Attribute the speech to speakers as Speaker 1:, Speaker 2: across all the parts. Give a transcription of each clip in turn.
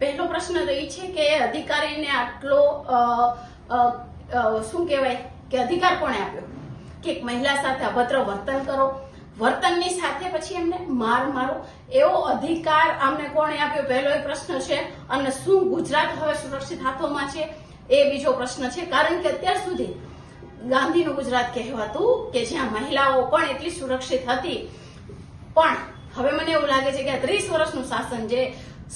Speaker 1: પહેલો પ્રશ્ન તો એ છે કે અધિકારીને આટલો શું કહેવાય કે અધિકાર કોણે આપ્યો કે એક મહિલા સાથે અભદ્ર વર્તન કરો, વર્તનની સાથે પછી એમને મારો એવો અધિકાર આમને કોણે આપ્યો? પહેલો એ પ્રશ્ન છે. અને શું ગુજરાત હવે સુરક્ષિત હાથોમાં છે એ બીજો પ્રશ્ન છે. કારણ કે અત્યાર સુધી ગાંધીનું ગુજરાત કહેવાતું કે જ્યાં મહિલાઓ પણ એટલી સુરક્ષિત હતી, પણ હવે મને એવું લાગે છે કે 30 વર્ષનું શાસન જે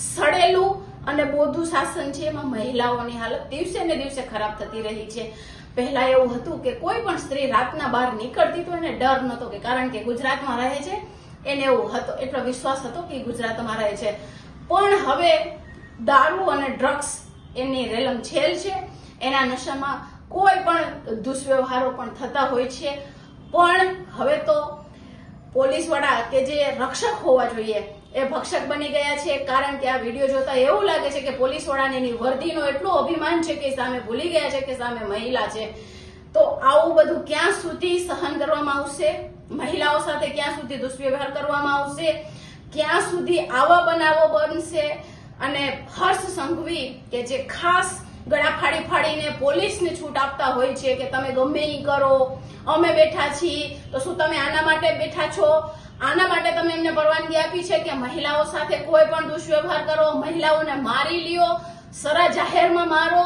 Speaker 1: સડેલું અને બોધું શાસન છે એમાં મહિલાઓની હાલત દિવસે ને દિવસે ખરાબ થતી રહી છે. પહેલા એવું હતું કે કોઈ પણ સ્ત્રી રાતના બહાર નીકળતી તો એને ડર નતો, કે કારણ કે ગુજરાતમાં રહે છે, એને એવું હતો, એટલો વિશ્વાસ હતો કે ગુજરાતમાં રહે છે. પણ હવે દારૂ અને ડ્રગ્સ એની રેલમછેલ છે, એના નશામાં કોઈ પણ દુષ્વ્યવહારો પણ થતા હોય છે. પણ હવે તો પોલીસ વાળા કે જે રક્ષક હોવા જોઈએ એ ભક્ષક બની ગયા છે. કારણ કે આ વિડીયો જોતા એવું લાગે છે કે પોલીસ વાળાને એની વર્દીનો એટલો અભિમાન છે કે સામે ભૂલી ગયા છે કે સામે મહિલા છે. તો આવું બધું ક્યાં સુધી સહન કરવામાં આવશે? મહિલાઓ સાથે ક્યાં સુધી દુષ્વ્યવહાર કરવામાં આવશે? ક્યાં સુધી આવા બનાવો બનશે? અને હર્ષ સંઘવી કે જે ખાસ ગળા ફાડીને પોલીસને છૂટ આપતા હોય છે કે તમે ગમે ઈ કરો, અમે બેઠા છીએ, તો શું તમે આના માટે બેઠા છો? આના માટે તમે એમને પરવાનગી આપી છે કે મહિલાઓ સાથે કોઈ પણ દુષ્વ્યવહાર કરો, મહિલાઓને મારી લ્યો, સરા જાહેરમાં મારો,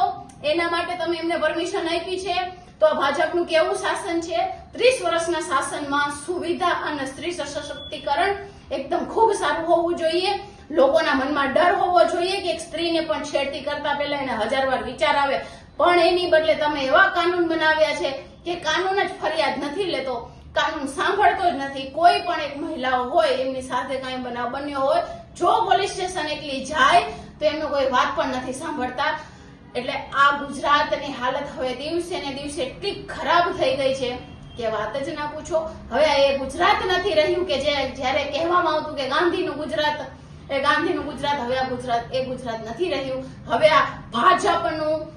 Speaker 1: એના માટે તમે એમને પરમિશન આપી છે? તો આ ભાજપનું કેવું શાસન છે? 30 વર્ષના શાસનમાં સુવિધા અને સ્ત્રી સશક્તિકરણ એકદમ ખૂબ સારું હોવું જોઈએ. લોકોના મનમાં ડર હોવો જોઈએ કે એક સ્ત્રીને પણ છેડતી કરતા પહેલા એને 1000 વાર વિચાર આવે. પણ એની બદલે તમે એવા કાનૂન બનાવ્યા છે કે કાનૂન જ ફરિયાદ નથી લેતો, કાનૂન સાંભળતો જ નથી. કોઈ પણ એક મહિલાઓ હોય એમની સાથે કઈ બનાવ બન્યો હોય, જો પોલીસ સ્ટેશન એકલી જાય તો એમનો કોઈ વાત પણ નથી સાંભળતા. એટલે આ ગુજરાતની હાલત હવે દિવસે ને દિવસે એટલી ખરાબ થઈ ગઈ છે કે વાત જ ના પૂછો. હવે એ ગુજરાત નથી રહ્યું કે જ્યારે કહેવામાં આવતું કે ગાંધીનું ગુજરાત, એ ગાંધીનું ગુજરાત, હવે આ ગુજરાત એ ગુજરાત નથી રહ્યું. હવે આ ભાજપનું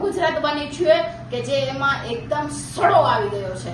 Speaker 1: ગુજરાત બની છે કે જે એમાં એકદમ સડો આવી ગયો છે.